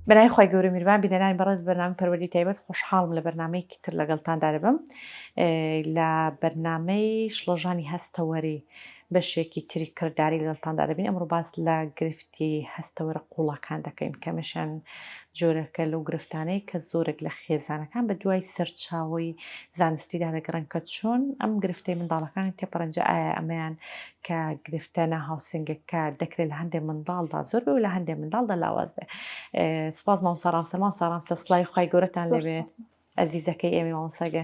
بەنای خۆی گەورە میروان بینەرانی بەڕێز بەرنامەی پەروەردی تایبەت خۆشحاڵم لە بەرنمەیەکی تر لەگەڵتاندا دەبم لە بەرنمەی شڵەژانی هەستەوەری بەشێکی تری کردداری لەگەڵتاندا دەبین. ئەمڕۆ باس لە گرفتی هەستەوەرە قوڵەکان دەکەین کە مەشان جۆرەکە لەو گرفتانەی کە زۆرێک لە خێزانەکان بە دوای سەرچاوی زانستیدا دەگەڕن کە چۆن ئەم گرفتەی منداڵەکانی تێپەڕەنجە ئایا ئەمەیان کە گرفتە ناهاوسنگەکە دەکرێت لە هەندێک منداڵدا زۆر بێ و لە هەندێک منداڵدا لاواز بێ. سپاس مامۆستا ڕامسەلمان ساڕامسە سڵای خوای گەورەتان لەبێت ئەزیزەکەی ئێمە مامۆستاگە.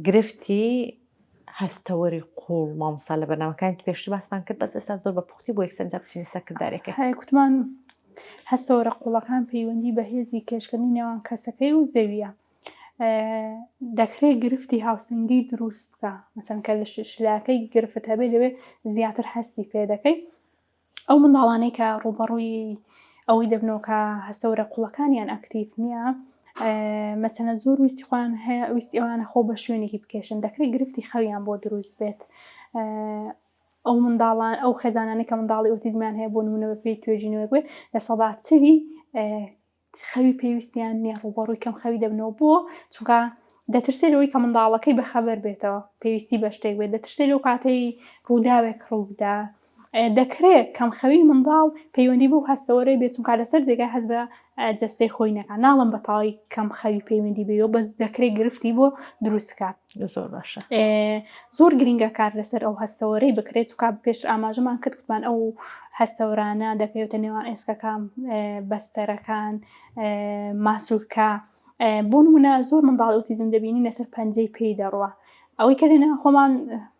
گرفتی هەستەوەری قوڵ مامۆستا لە بەرنامەکانی پێشتر باسمان کرد بەس ئێستا زۆر بە پوختی بۆ یەکسەنجا بچینە سەر کردارێکە. کوتمان هەستەوەرە قوڵەکان پەیوەندی بە هێزی کێشکردنی نێوان کەسەکەی و زەویە. دەکرێت گرفتی هاوسنگی دروست بکە، مەسەن کە لە شلاکەی گرفت هەبێ دەبێت زیاتر هەستی پێ دەکەی. ئەو منداڵانەی کە ڕوبەڕووی ئەوەی دەبنەوە کە هەستەوەرە قوڵەکانیان ئەکتیڤ نییە، مەسەنە زۆر ویستی خۆیان هەیە ویستی ئەوانە خۆ بە شوێنێکی بکێشن، دەکرێت گرفتی خەویان بۆ دروست بێت. ئەو منداڵان ئەو خێزانانەی کە منداڵی ئۆتیزمیان هەیە بۆ نمونە بەپێی توێژینەوەی بێ لە سەدا چلی خەوی پێویستیان نییە، ڕوبەڕووی کەم خەوی دەبنەوە بۆ چونکە دەترسێت لەوەی کە منداڵەکەی بەخەبەر بێتەوە پێویستی بە شتێک بێت، دەترسێت لەو کاتەی ڕووداوێک ڕووبدا. دەکرێت کەم خەوی منداڵ پەیوەندی بۆ هەستەوەرەی بێت چونکە لەسەر جێگای هەست بە جەستەی خۆی نەکات. ناڵم بەتاڵی کەم خەوی پەیوەندی بێەوە بەس دەکرێت گرفتی بۆ دروست بکات. زۆر باشە. زۆر گرنگە کار لەسەر ئەو هەستەوەرەی بکرێت چونکە پێش ئاماژەمان کرد گوتمان ئەو هەستەوەرانە دەکەوێتە نێوان ئێسکەکان، بەستەرەکان، ماسوولکە. بۆ نمونە زۆر منداڵ ئۆتیزم دەبینی لەسەر پەنجەی پێی دەڕوە. ئەوەی کە لێنە خۆمان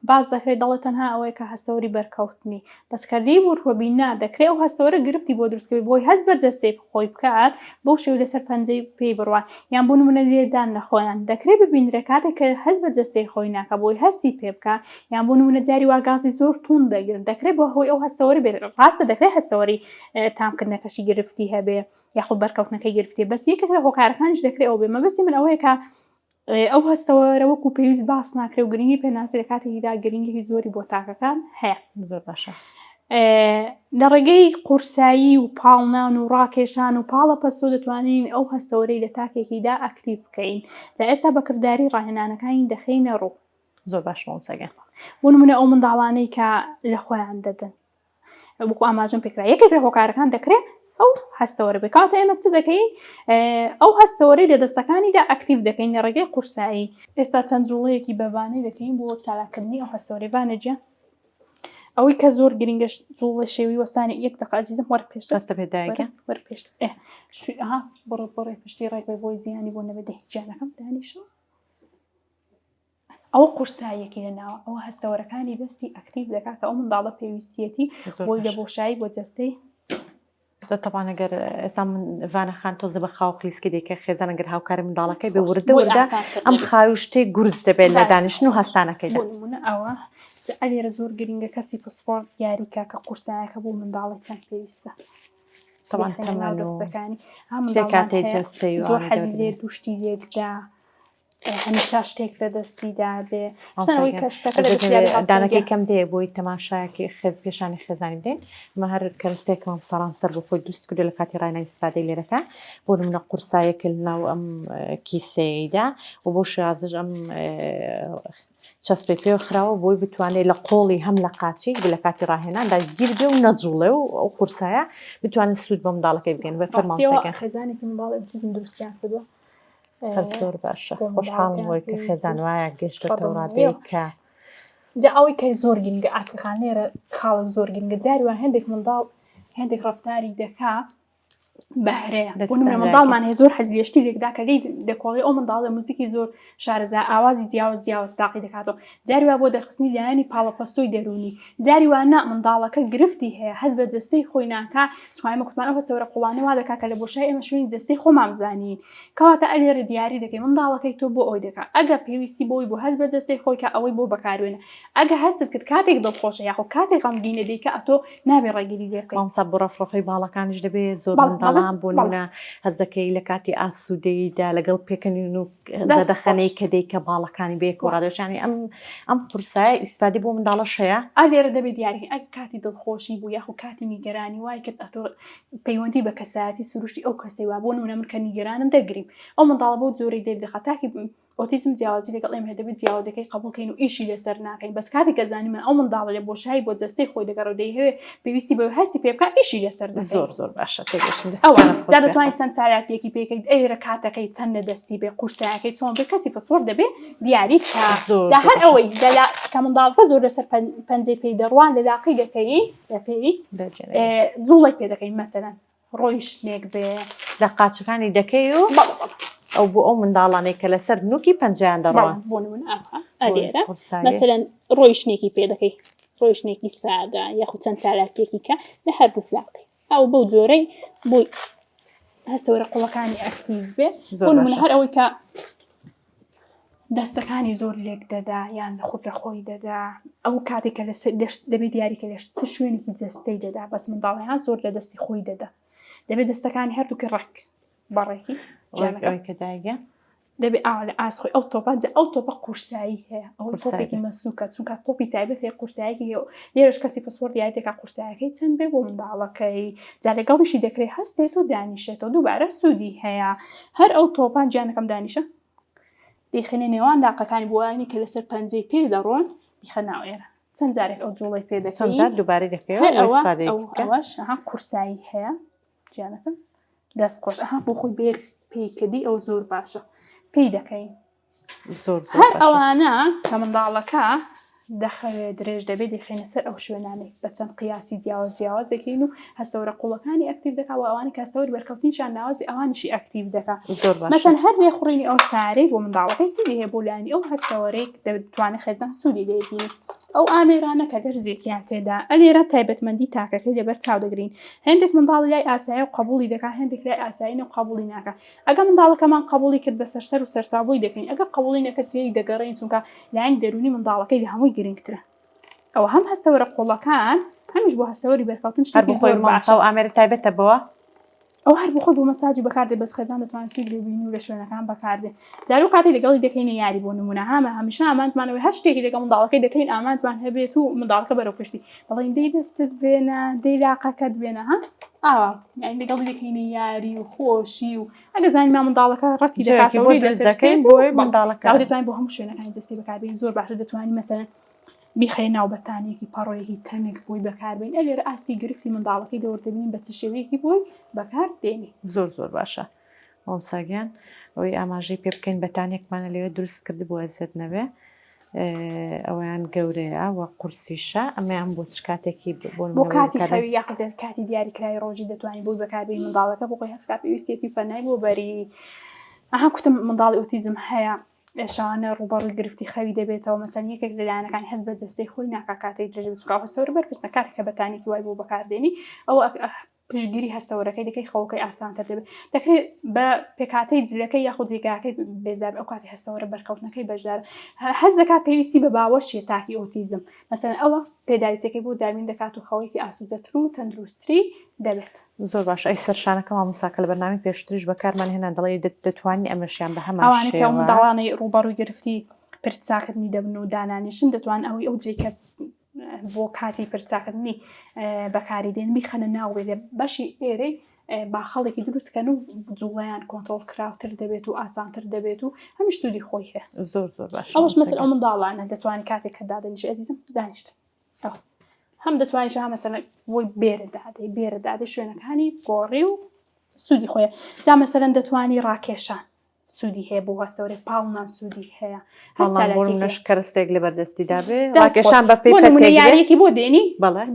باز دەکرێت دەڵێت تەنها ئەوەیە کە هەستەوەری بەرکەوتنی بەسکەردەی وەرهۆبینا دەکرێت ئەو هەستەوەرە گرفتی بۆ دروستکەوی بۆی هەست بە جەستەی خۆی بکات بۆ شێوەی لەسەر پەنجەی پێی بڕوان یان بۆ نمونە لێدان لە خۆیان دەکرێت ببینرێت کاتێک کە هەست بە جەستەی خۆی ناکە بۆی هەستی پێ بکە یان بۆ نمونە جاری وا گازی زۆر توند دەگرن دەکرێت بۆ هۆی ئەو هەستەوەری بێت. ڕاستە دەکرێت هەستەوەری تامکردنەکەشی گرفتی هەبێ یاخود بەرکەوتنەکەی گرفتی بەس یەکێک لە هۆکارەکانیش دەکرێت ئەو بێ. مەبەستی من ئەوەیە کە ئەو هەستەوەرە وەکو پێویست باس ناکرێت و گرنگی پێ ناکرێت کاتێکیدا گرنگی زۆری بۆ تاکەکان هەیە. زۆر باشە. لە ڕێگەی قورسایی و پاڵنان و ڕاکێشان و پاڵە پەستۆ دەتوانین ئەو هەستەوەرەی لە تاکێکیدا ئەکتیڤ بکەین تا ئێستا بەکردداری ڕاهێنانەکانی دەخینە ڕوو. زۆر باش مامۆستاگەن. بۆ نمونە ئەو منداڵانەی کە لە خۆیان دەدەن وەکو ئاماژەم پێکرا یەکێک لە هۆکارەکان دەکرێت ئەو هەستەوەرە بێ. کاتە ئێمە چ دەکەین ئەو هەستەوەرەی لە دەستەکانیدا ئەکتیڤ دەکەین لە ڕێگەی قورسایی. ئێستا چەند جوڵەیەکی بەوانەی دەکەین بۆ چالاکردنی ئەو هەستەوەرەی بانەجە ئەوەی کە زۆر گرنگە جوڵە شێوی وەستانی یەک دقە عەزیزم وەرە پێش دەستە پێدایەکە وەرە پێش بڕێ پشتی ڕای بۆی زیانی بۆ نەبێ جانەکەم دانیشەوە. ئەوە قورساییەکی لەناوە ئەوە هەستەوەرەکانی دەستی ئەکتیڤ دەکات کە ئەو منداڵە پێویستیەتی بۆی دەبۆشایی بۆ جەستەی طبعا ئەگەر ئێستا ڤانە خان تۆزە بە خاو قلیسکی دەکە خێزان ئەگەر هاوکاری منداڵەکەی بێ وردە ئەم خاوی شتێک گورج دەبێت لە دانیشتن و هەستانەکەیدا. نمونە ئەوە ئەلێرە زۆر گرنگە کەسی پسپۆرت دیاریکە کە قورسایەکە بۆ منداڵی چەند پێویستە. طبعا دەستەکانی زۆر حەزی لێ دوشتی لێکدا هەمیشا شتێک لە دەستیدا بێ دانەکەی کەم دێ بۆی تەماشایەکی خێز پێشانی خێزانی بدەین. مە هەر کەرستێکم سەرام سەر بۆ خۆی دروست کردو لە کاتی ڕاینای سپادەی لێرەکە بۆ نمونە قورسایەکە لەناو ئەم کیسەیەدا و بۆ شازش ئەم چەسپێ پێ خراوە بۆی بتوانێت لە قۆڵی هەم لە قاچی لە کاتی ڕاهێناندا گیر بێ و نەجوڵێ و ئەو قورسایە بتوانێت سوود بە منداڵەکەی بگەن بە فەرمانچەکە. خێزانێکی منداڵ ئۆتیزم دروستیان کردووە. زۆر باشە خۆشحاڵم وەی کە خێزان وایە گەشتێتەوە ڕادەیە کە جا ئەوەی کە زۆر گرنگە ئاسکەخان لێرە خاڵک زۆر گرنگە جاری وان هەندێک منداڵ هەندێک ڕەفتاری دەکا بەهرەیە بۆ نمونە منداڵمان هەیە زۆر حەزی لە شتی لێکدا کە لێی دەکۆڵی ئەو منداڵە موزیکی زۆر شارەزا ئاوازی جیاواز تاقی دەکاتەوە جاری وا بۆ دەرخستنی لایەنی پاڵەپەستۆی دەرونی جاری وانە منداڵەکە گرفتی هەیە هەست بە جەستەی خۆی ناکا چوانمە کوتمان ئەو هەستەوەرە قوڵانەی وا دەکا کە لە بۆشای ئێمە شوێنی جەستەی خۆمان بزانین کەواتە ئەلێرە دیاری دەکەی منداڵەکەی تۆ بۆ ئەوی دەکا ئەگە پێویستی بۆی بۆ هەست بە جەستەی خۆی کە ئەوەی بۆ بەکارێنە ئەگە هەستت کرد کاتێک دڵخۆشە یاخۆ کاتێک غەمگینە دیکە ئەتۆ نابێ ڕێگیری لێ بکەی. مامۆستا بۆ ڕەفرۆخەی باڵەکانیش دەبێت زۆر منداڵ بەڵام بوونە هەز دەکەی لە کاتی ئاسوودەییدا لەگەڵ پێکەنین و زەدەخەنەی کە دەیکە باڵەکانی بێک و ڕادێژانی ئەم قورسایە ئیسپادی بۆ منداڵە شەیە لێرە دەبێت دیاری ئەگە کاتی دڵخۆشی بوو یاخو کاتی نیگەرانی وای کرد ئەتۆ پەیوەندی بە کەسایەتی سروشتی ئەو کەسەی وا بۆ نمونە من کە نیگەرانم دەگریم ئەو منداڵە بۆ زۆری دەردەخات تاکی ئۆتیزم جیاوازی لەگەڵ ئێمە دەبێت جیاوازەکەی قبولکەین و ئیشی لەسەر ناکەین بەس کاتی کەزانی من ئەو منداڵە لێ بۆشایی بۆ جەستەی خۆی دەگەڕ و دەیهەوێ پێویستی بە هەستی پێ بکات ئیشی لەسەر زۆر باشە تێگەشتم ئەوە جا دەتوانیت چەند چالاکیەکی پێکەیت ئەیرە کاتەکەی چەند لەدەستی بێ قورسایەکەی چۆن بێ کەسی پسوەر دەبێ دیاری کە جا هەر ئەوەی کە منداڵەکە زۆر لەسەر پەنجەی پێی دەڕوان لە لاقەی دەکەی لەپێی جوڵی پێ دەکەین مەسەلەن ڕۆیشتێک بێ لە قاچەکانی دەکەی و ئەو بۆ ئەو منداڵانەی کە لەسەر نوکی پەنجیان دەڕوان بۆ نمونە ئەلێرە مەسەلەن ڕۆیشتێکی پێ دەکەی ڕۆیشتێکی سادا یاخود چەند چالاکیەکی کە لە هەردوو لاقەی ئەو بەو جۆرەی بۆی هەستەوەرە قوڵەکانی ئەکتیڤ بێ بۆ نمونە هەر ئەوەی کە دەستەکانی زۆر لێک دەدا یان خود لە خۆی دەدا ئەو کاتێک کە دەبێت دیاریکە لەش چ شوێنێکی جەستەی دەدا بەس منداڵیان زۆر لە دەستی خۆی دەدا دەبێت دەستەکانی هەردووکە ڕەک بەڕێکی کە دایگە دەبێت لە ئاسخۆی ئەو تۆپە ئەو تۆپە قورسایی هەیە ئەو تۆپێکی مەسووکە چونکە تۆپی تایبەت هەیە قورسایەکی لێرەش کەسی پسوەر دیارێکا قورسایەکەی چەند بێ بۆ منداڵەکەی جا لەگەڵیشی دەکرێت هەستێت و دانیشێتەوە دووبارە سوودی هەیە هەر ئەو تۆپان گیانەکەم دانیشە دەیخێنێ نێوان لاقەکانی بۆوانی کە لەسەر پەنجەی پێ دەڕۆن بیخە ناوێرە چەند جارێک ئەو جوڵی پێ دەکەی چەند جار دووبارەی دەکەوێت ئەوەش قورسایی هەیە گیانەکەم دەستخۆش بۆ خۆی بێت پێیکردی ئەو زۆر باشە پێی دەکەین هەر ئەوانە کە منداڵەکە دەخەوێت درێژ دەبێت دەخێنە سەر ئەو شوێنانێک بە چەند قیاسی جیاواز دەکەین و هەستەوەرە قوڵەکانی ئەکتیڤ دەکا و ئەوانی کە هەستەوەری بەرکەوتنیشان ناوازی ئەوانیشی ئەکتیڤ دەکا مەسەن هەر لێخوڕینی ئەو سارەی بۆ منداڵەکەی سوودی هەیە بۆ لانی ئەو هەستەوەرەی دەتوانێت خێزان سوودی لێبینی ئەو ئامێرانە کە دەرزێکیان تێدا ئەلێرە تایبەتمەندی تاکەکەی لەبەر چاو دەگرین هەندێک منداڵی لای ئاسایی و قبولی دەکات هەندێک لای ئاسایی و قبولی ناکات ئەگە منداڵەکەمان قبولی کرد بەسەر سەر و سەرچاوبووی دەکەین ئەگە قبولی نەکرد پێی دەگەڕین چونکە لایەن دەرونی منداڵەکەی لە هەمووی گرنگترە ئەوە هەم هەستەوەرە قوڵەکان هەمیش بۆ هەستەوەری بەرکەوتن شتێکی زۆر باشە و ئامێرە تایبەتە بەوە ئەو هەر بخۆی بۆ مەساجی بەکاردێ بەس خێزان دەتوانێت سوود لێبینی و لە شوێنەکان بەکاردێ جارو کاتی لەگەڵی دەکەینە یاری بۆ نمونە هەمیشە ئامانجمانەوەی هەر شتێکی لەگەڵ منداڵەکەی دەکەین ئامانجمان هەبێت و منداڵەکە بەرەو پشتی بەڵێن دەی دەستت بێنە دەی لاقەکەت بێنە یعنی لەگەڵی دەکەینە یاری و خۆشی و ئەگە زانیمان منداڵەکە ڕەتی دەکەین بۆی منداڵەکە دەتوانین بۆ هەموو شوێنەکانی جەستی بەکاربێنین زۆر باشە دەتوانین مەسەلەن بیخەیە ناوبەتانێکی پەڕۆیەکی تەنێک بووی بەکاربێن ئەلێرە ئاسی گرفتی منداڵەکەی دەوردەبین بە چ شێوەیەکی بووی بەکار دێنی زۆر باشە ئەوساگیان ئەوەی ئاماژەی پێ بکەین بەتانێکمانە لەوێ دروست کرد بۆ ئەزیێت نەبێ ئەویان گەورەیە وە قورسیشە ئەمەیان بۆ چ کاتێکی بۆ کاتی خەوی یاخود کاتی دیاریکراوی ڕۆژی دەتوانین بۆی بەکاربێنین منداڵەکە بۆ خۆی هەستا پێویستێتی فەرنای بۆ بەری کوتم منداڵی ئۆتیزم هەیە شانە ڕوبەڕووی گرفتی خەوی دەبێتەوە مەسەن یەکێک لەلایەنەکان هەست بە جەستەی خۆی ناکاتەی درێژ بچکاوە سەور بەرپرسە کاتێک کە بەتانێکی وای بۆ بەکاردێنی ئەوە پشتگیری هەستەوەرەکەی دەکەی خەوەکەی ئاسانتر دەبێت دەکرێت بە پێکاتەی جلەکەی یاخود جێگاکەی بێزار ئەو کاتی هەستەوەرە بەرکەوتنەکەی بەشدار هەست دەکات پێویستی بە باوەشیە تاکی ئۆتیزم مەسەن ئەوە پێداویستەکەی بۆ دامین دەکات و خەوەیەکی ئاسوودەتر و تەندروستری دەبێت زۆر باش ئەی سەرشانەکە مامۆستاکە لە بەرنامەی پێشتریش بەکارمان هێنا دەڵێ دەتوانین ئەمەشیان بە هەمان ئەوانەی کە منداڵانەی ڕوبەڕووی گرفتی پرچاکردنی دەبن و دانانیشن دەتوان ئەوەی ئەو جێکە بۆ کاتی پرچاکردنی بەکاری دێن میخەنە ناوێ بەشی ئێرەی با خەڵێکی دروستکەن و جوڵیان کۆنتۆڵ کراوتر دەبێت و ئاسانتر دەبێت و هەمیش سوودی خۆی هەیە زۆر باش ئەوەش مەسەل ئەو منداڵانە دەتوانین کاتێک کە دادەنیش ئەزیزم دانیشت هەم دەتوانیش مەسەلەن بۆی بێرە دادەی شوێنەکانی گۆڕی و سوودی خۆیە جا مەسەلەن دەتوانی ڕاکێشان سوودی هەیە بۆ هەستەوەرەی پاڵمان سوودی هەیە هەڵامۆنش کەرستێک لە بەردەستیدا بێ ڕاکێشان بە پێ یاریەکی بۆ دێنی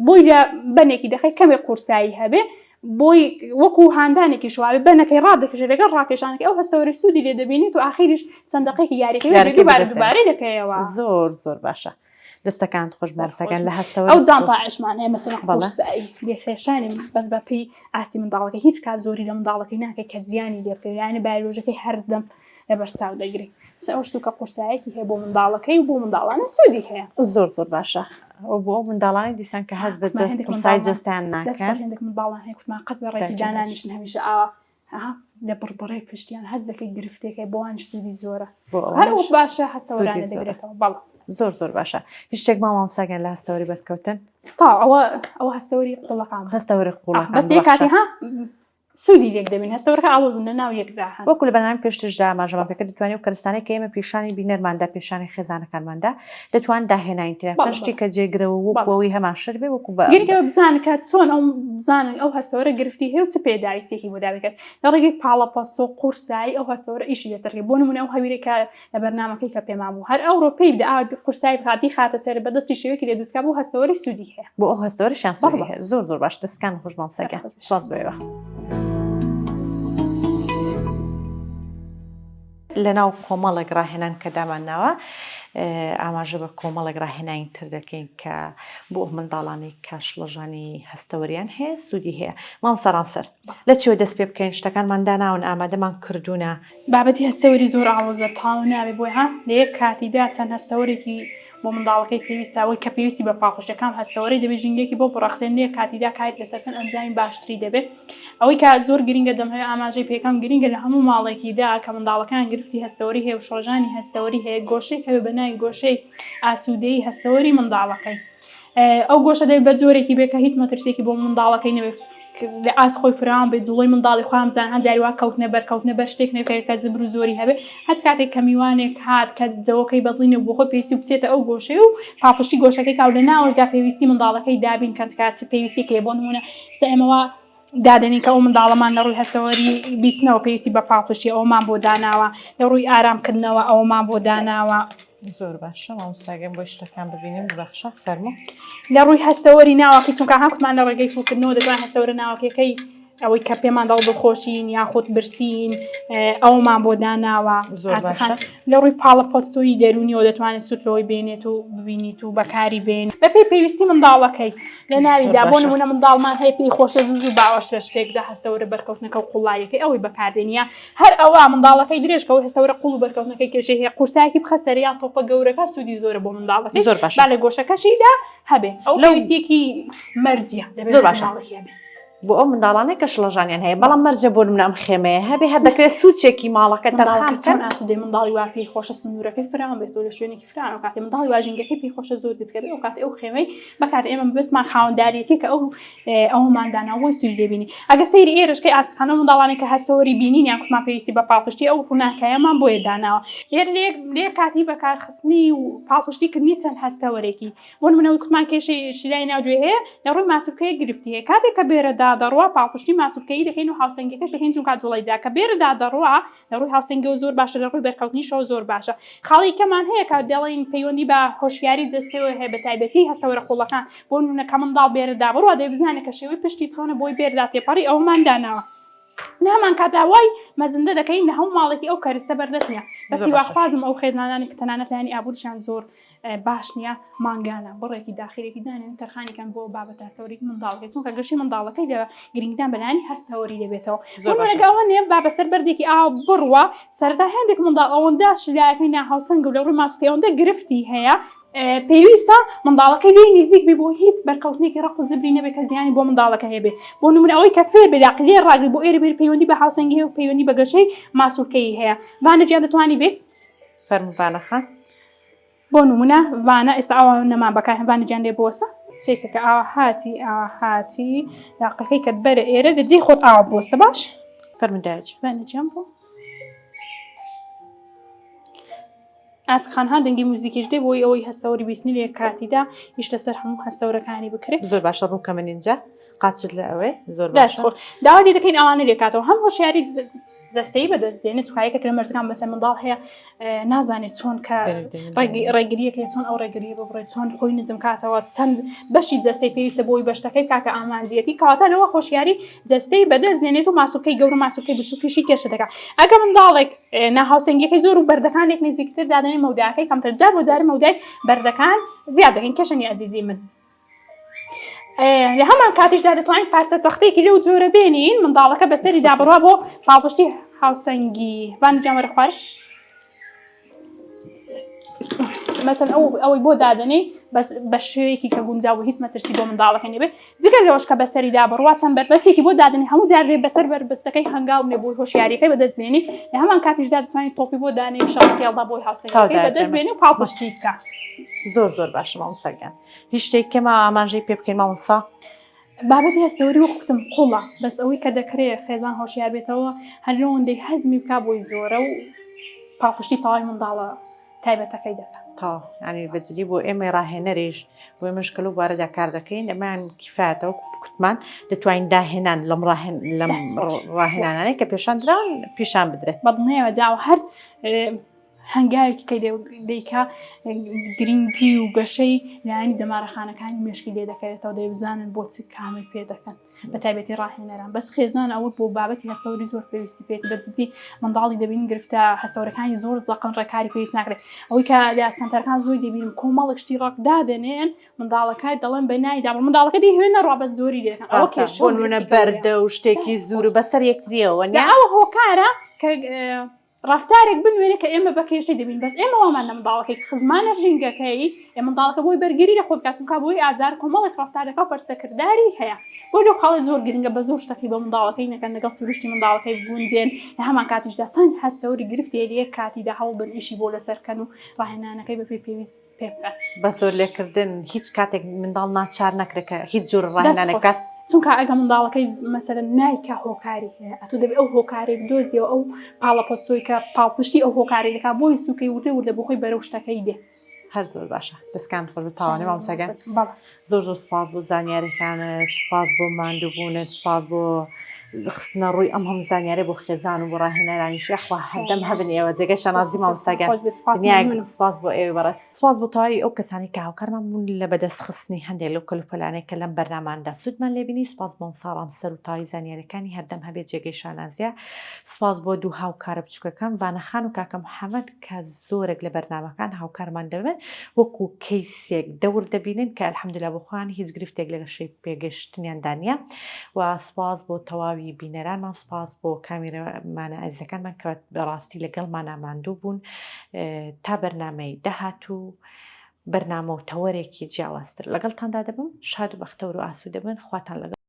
بۆی لە بنێکی دەخی کەمێک قورسایی هەبێ بۆی وەکو هاندانێکی شواوی بنەکەی ڕادەکەژێ لەگەڵ ڕاکێشانەکە ئەو هەستەوەرەی سوودی لێ دەبینیت و ئاخیریش چەندەقەیەکی یاریەکەی دووبارەی دەکەیەوە زۆر باشە دەستەکان خۆش بارسەکان لە هەستەوە ئەو جانتا عشمان هەیە مەسەڵەن قورسایی لێخێشانی بەس بە پێی ئاسی منداڵەکە هیچ کات زۆری لە منداڵەکەی ناکە کە زیانی لێ بکەوێت یانە بایۆلۆژیەکەی هەردەم لەبەرچاو دەگری ئەو سوکە قورسایەکی هەیە بۆ منداڵەکەی و بۆ منداڵانە سوودی هەیە زۆر باشە بۆ منداڵانی دیسان کە هەست بە قورسای جەستیان ناکەن هێندێک منداڵان هەیە کوتمان قەت بە ڕێکی دانانیشن هەمیشە ئاوا لە بڕبڕی پشتیان هەست دەکەی گرفتێکی بۆوان سوودی زۆرە هەر باشە هەستەوەرانە دەگرێتەوە بەڵێ زۆر باشە هیچ شتێک مامۆساگەن لە هەستەوەری بەرکەوتن تا ئەوە هەستەوەری قوڵەکان هەستەوەری قوڵەکان بەس یەک کاتی سوودی لێک دەبین هەستەوەرەکە ئاڵۆزن لە ناو یەکدا هەن وەکو لە بەنامەی پێشتردا ئاماژەمان پێکرد دەتوانێت و کەرستانەی کە ئێمە پیشانی بینەرماندا پیشانی خێزانەکانماندا دەتوان داهێناین تێ شتی کە جێگرەوە وەکوەوەی هەمان شر بێ وەکو گرنگەوە بزانن کە چۆن ئەو بزانن ئەو هەستەوەرە گرفتی هەیە و چ پێداویستێکی بۆ دابێت لە ڕێگەی پاڵەپەستۆ قورسایی ئەو هەستەوەرە ئیشی لەسەر بۆ نمونە ئەو هەویرێکە لە بەرنامەکەی کە پێمان بوو هەر ئەوڕۆ پێی بدە ئاوی قورسایی بخاتی خاتە سەر بەدەستی شێوەیەکی لێ دروستکا بۆ هەستەوەری سوودی هەیە بۆ ئەو هەستەوەریشیان سوودی هەیە زۆر باش دەستکان خۆش مامۆساگەن سپاس بێوە لەناو کۆمەڵێک ڕاهێنان کە دامانناوە ئاماژە بە کۆمەڵێک ڕاهێنانی تر دەکەین کە بۆ منداڵانی کە شڵەژانی هەستەوەریان هەیە سوودی هەیە مامۆستا ڕامسەر لە چێوە دەست پێ بکەین شتەکانمان داناون ئامادەمان کردوونە بابەتی هەستەوەری زۆر ئاڵۆزە تاو نابێ بۆی لە یەک کاتیدا چەند هەستەوەرێکی بۆ منداڵەکەی پێویستەوەی کە پێویستی بە پاڵپشتەکان هەستەوەری دەبێت ژینگێکی بۆ بڕەخسێنێ کاتیدا کات لەسەرکەن ئەنجامی باشتری دەبێت ئەوەی کە زۆر گرنگە دەمهەیە ئاماژەی پێکەم گرنگە لە هەموو ماڵێکیدا کە منداڵەکان گرفتی هەستەوەری هەیە و شڵەژانی هەستەوەری هەیە گۆشەی هەیە بەناوی گۆشەی ئاسوودەیی هەستەوەری منداڵەکەی ئەو گۆشە دەبێت بە جۆرێکی بێت کە هیچ مەترسێکی بۆ منداڵەکەی نەبێت لە ئاس خۆی فران بێت جوڵی منداڵی خۆیان بزان هەن جاریوا کەوتنە بەر شتێک نەکە زبر و زۆری هەبێت هەت کاتێک کە میوانێک هات کە جەوەکەی بەدڵینە بۆ خۆ پێویستی بچێتە ئەو گۆشەی و پاپشتی گۆشەکەی کاو لە ناوەشدا پێویستی منداڵەکەی دابین کەند کات پێویستی کێ بۆ نمونە ئێمەوە دادنی کە ئەو منداڵەمان لە ڕووی هەستەوەری بیستنەوە پێویستی بە پاپشتی ئەومان بۆ داناوە لە ڕووی ئارامکردنەوە ئەومان بۆ داناوە زۆر باشە مامۆستاگەم بۆ شتەکان ببینیم بەخشە فەرموو لە ڕووی هەستەوەری ناوەکەی چونکە هەمکمان لە ڕێگەی فوکردنەوە دەتوان هەستەوەرە ناوەکەی ئەوەی کە پێمان دڵ بخۆشین یاخود برسین ئەومان بۆ داناوە لە ڕووی پاڵەپەستۆی دەرونیەوە دەتوانێت سوترەوەی بێنێت و ببینیت و بەکاری بێن بە پێی پێویستی منداڵەکەی لە ناویدا بۆ نمونە منداڵمان هەیە پێی خۆشە زوو باوەش شتێکدا هەستەوەرە بەرکەوتنەکە و قوڵایەکەی ئەوەی بەکاردێنە هەر ئەوە منداڵەکەی درێژکەوە هەستەوەرە قوڵ و بەرکەوتنەکەی کێشەی هەیە قورسایەکی بخەسەریان تۆپە گەورەکە سوودی زۆرە بۆ منداڵەکەی زۆر باش با لە گۆشەکەشیدا هەبێ ئەو پێویستیەکی مەرجە زۆر باشە بۆ ئەو منداڵانەی کە شڵەژانیان هەیە بەڵام مەرجە بۆ نمونە خێمەیە هەبێ هەر دەکرێت سوودچێکی ماڵەکە تەرخان ئاسودەی منداڵی وا پێی خۆشە سنوورەکەی فران بێت لە شوێنێکی فران و کاتی منداڵی واژینگەکەی پێی خۆشە زۆر گچکە ئەو کات ئەو خێمەی بەکات ئێمە بەسمان خاوەنداریەتی کە ئەومانداناوەی سوود دەبینی ئەگە سەیری ئێرشکەی ئاسخانە منداڵانی کە هەستەوەری بینین یان کوتمان پێویستی بە پاڵپشتی ئەو ڕووناکایەمان بۆیە داناوە لێ کاتی بەکارخستنی و پاڵپشتی کردنی چەند هەستەوەرێکی بۆ نمونەوەی کوتمان کێشەی شیلای ناوگوێ هەیە لە ڕووی ماسوولکەیە گرفتی هەیە کاتێک کە بێرەدا دەڕوا پاڵپشتی ماسوولکەیی دەکەین و هاوسەنگەکەش دەکەین چونکە جوڵەیدا کە بێرەدا دەڕوا لە ڕووی هاوسەنگەوە زۆر باشە لە ڕووی بەرکەوتنیشەوە زۆر باشە خاڵی کەمان هەیە کە دەڵێن پەیوەندی بە هۆشیاری جەستەوە هەیە بە تایبەتی هەستەوەرە قوڵەکان بۆ نمونە کە منداڵ بێرەدا بڕوا دەی بزانێت کە شێوەی پشتی چۆنە بۆی بێرەدا تێپەڕی ئەومان داناوە نامان کاتاوای مەزندە دەکەین لە هەموو ماڵێکی ئەو کەرستە بەردەست نیە بەسی واخوازم ئەو خێزانانی کە تەنانەت لایانی ئابووریشیان زۆر باش نییە مانگانە بڕێکی داخلێکی دانێن تەرخانێکان بۆ بابەت هەستەوەری منداڵەکەی چونکە گەشەی منداڵەکەی لە گرنگدان بەلایانی هەستەوەری دەبێتەوە لەگەڵەوە نیە با بەسەر بەردێکی ئاو بڕوە سەرەتا هێندێک منداڵ ئەوەندا شلایەکەی ناهاوسەنگ و لە ڕووی ماسوولکەی ئەوەندە گرفتی هەیە پێویستە منداڵەکەی لێ نزیک بێ بۆ هیچ بەرکەوتنێکی ڕق و زبری نەبێت کە زیانی بۆ منداڵەکە هەیە بێ بۆ نمونە ئەوەی کە فێر بێ عەقلێ ڕاگری بۆ ئێرە بێ پەیوەندی بە هاوسەنگی هەیە و پەیوەندی بە گەشەی ماسوولکەی هەیە وانەجیان دەتوانی بێت فەرمووانەخان بۆ نمونە وانە ئێستا ئەوە نەمان بەکار وانەجیان لێ بۆسە سێکەکە ئاوا هاتی داقەکەی کە بەرە ئێرە دەجێ خۆت ئاوا بۆسە باش فەرموداج وانەجیان بۆ ئاسخانها دەنگی موزیکیش دێ بۆی ئەوەی هەستەوەری بیستنی لێ کاتیدا هیچ لەسەر هەموو هەستەوەرەکانی بکرێت زۆر باشە ڕووکە من اینجا قاچت لە ئەوەی زۆر باشخۆر داوای دەکەین ئەوانە لێکاتەوە هەم هۆشیاری جەستەیی بەدەستێنێت چکایەکە لە مەرزەکان بەسەر منداڵ هەیە نازانێت چۆن کە ڕێگریەکەی چۆن ئەو ڕێگریە ببڕێت چۆن خۆی نزم کاتەوە چەند بەشی جەستەی پێویستە بۆی بەشتەکەی کاکە ئامانجیەتی کەواتە لەوە هۆشیاری جەستەی بەدەستێنێت و ماسوولکەی گەور و ماسوولکەی بچووکیشی کێشە دەکات ئەگە منداڵێک ناهاوسەنگیەکەی زۆر و بەردەکانێک نزیکتر دادنێ مەوداکەی کەمتر جار بۆ جارە مەودای بەردەکان زیاد دەکەین کێشەنی ئەزیزی من لە هەمان کاتیشدا دەتوانین پارچە تەختەیەکی لێو جۆرە بێنین منداڵەکە بەسەری دابڕوا بۆ پاڵپشتی هاوسەنگی وانەجیان وەرە خوارە مەسەن ئەوەی بۆ دادنێ بەس بە شوەیەکی کە گونجاو هیچ مەترسی بۆ منداڵەکە نێبێ جگەر لەوەش کە بەسەریدا بڕوا چەند بربەستێکی بۆ دادنی هەموو جارێ بەسەر بربەستەکەی هەنگاو نێ بۆی هۆشیاریەکەی بەدەست بێنی هەمان کاتیشدا دەتوانێت تۆپی بۆ دانێ شەڵکێڵدا بۆی هاوسەنگەکەی بەدەست بێنی و پاڵپشتی بکە. زۆر باشە مامۆستاگیان. هیچ شتێک کەمە ئاماژەی پێ بکەین مامۆستا؟ بابەتی هەستەوەری وەختم قوڵە بەس ئەوەی کە دەکرێت خێزان هۆشیار بێتەوە هەر لەوەندەی حەزمی بکە بۆی زۆرە و پاڵپشتی تەواوی منداڵە تایبەتەکەی دەکات. تا ینی بەجددی بۆ ئێمە ڕاهێنەرێژ بۆ مشکل و بارەدا کار دەکەین ئەمان کیفاتەوە کوتمان دەتوانین داهێنان لەم ڕاهێنانانەی کە پێشان دران پیشان بدرێت بەڵنەوە جاوە هەر هەنگاوێکی کە دەیکا گرنگی و گەشەی لایانی دەمارەخانەکانی مێشکی لێ دەکەوێتەوە دەیبزانن بۆ چ کامل پێ دەکەن بە تایبەتی ڕاهێنەران بەس خێزان ئەوە بۆ بابەتی هەستەوەری زۆر پێویستی پێێت بەجددی منداڵی دەبین گرفتە هەستەوەرەکانی زۆر زەقن ڕێکاری پێویست ناکرێت ئەوەی کە لە سنتەرەکان زۆری دەبینم کۆمەڵێک شتی ڕاک دادێنێن منداڵەکە دەڵێن بە نایدا منداڵەکە دەیهێنە ڕوا بە زۆری دەکەن ئەوە کێشەونە بەردە و شتێکی زور بەسەر یەکتریەوە ئەوە هۆکارە کە ڕفتارێک بنوێنێ کە ئێمە بە کێشەی دەبین بەس ئێمە وامان لە منداڵەکەی خزمانە ژینگەکەی ئێمە منداڵەکە بۆی بەرگری لە خۆ بکاتونکە بۆی ئازار کۆمەڵێک ڕفتارەکە و پەرچەکردداری هەیە بۆ لەو خاڵی زۆر گرنگە بە زۆر شتەکەی بە منداڵەکەی نەکەن لەگەڵ سروشتی منداڵەکەی بگونجێن لە هەمان کاتیشدا چەند هەستەوەری گرفتی لە کاتیدا هەوڵ بن ئیشی بۆ لەسەرکەن و ڕاهێنانەکەی بە پێویست پێ بکەن بە زۆر لێکردن هیچ کاتێک منداڵ ناچار نەکرێکە هیچ جۆر ڕاهێنانەکەات چونکە ئەگە منداڵەکەی مەسەرەن نایکە هۆکاری هەیە ئەتو دەبێت ئەو هۆکاری بدۆزیەوە ئەو پاڵەپۆستۆی کە پاڵپشتی ئەو هۆکاری دەکا بۆی سوکەی وردە بۆ خۆی بەرەو شتەکەی دێ هەر زۆر باشە دەستکان خۆ تاوانێ مامۆستاگیان زۆر زۆر سپاس بۆ زانیاریەکانت سپاس بۆ ماندووبوونت سپاس بۆ خستنە ڕووی ئەم هەموو زانیارێ بۆ خێزان و بۆ ڕاهێنەرانیشی خوا هەردەم هەبن ئێوە جێگەی شەنازی مامۆستاگیان سپاس بۆ ئێوە بەڕێست سپاس بۆ تەواوی ئەو کەسانی کە هاوکارمان بوون لە بەدەستخستنی هەندێک لەو کەلوپەلانەی کە لەم بەرناماندا سوودمان لێبینی سپاس بۆ ساڵام سەر و تاوی زانیاریەکانی هەردەم هەبێت جێگەی شانازیە سپاس بۆ دوو هاوکارە بچووکەکەم وانەخان و کاکە محەممەد کە زۆرێک لە بەرنامەکان هاوکارمان دەبن وەکو کەیسێک دەور دەبینن کە الحەمدوللا بۆخۆیان هیچ گرفتێک لە گەشەی پێگەشتنیاندا نیە و سپاس بۆ تەواوی بینەرانمان سپاس بۆ کامیرەمانە ئەزیزەکانمان کە بەڕاستی لەگەڵمان ئاماندوو بوون تا بەرنامەی داهاتوو بەرنامە و تەوەرێکی جیاوازتر لەگەڵتاندا دەبم شاد و بەختەور و ئاسوودە بن خواتان لەگەڵ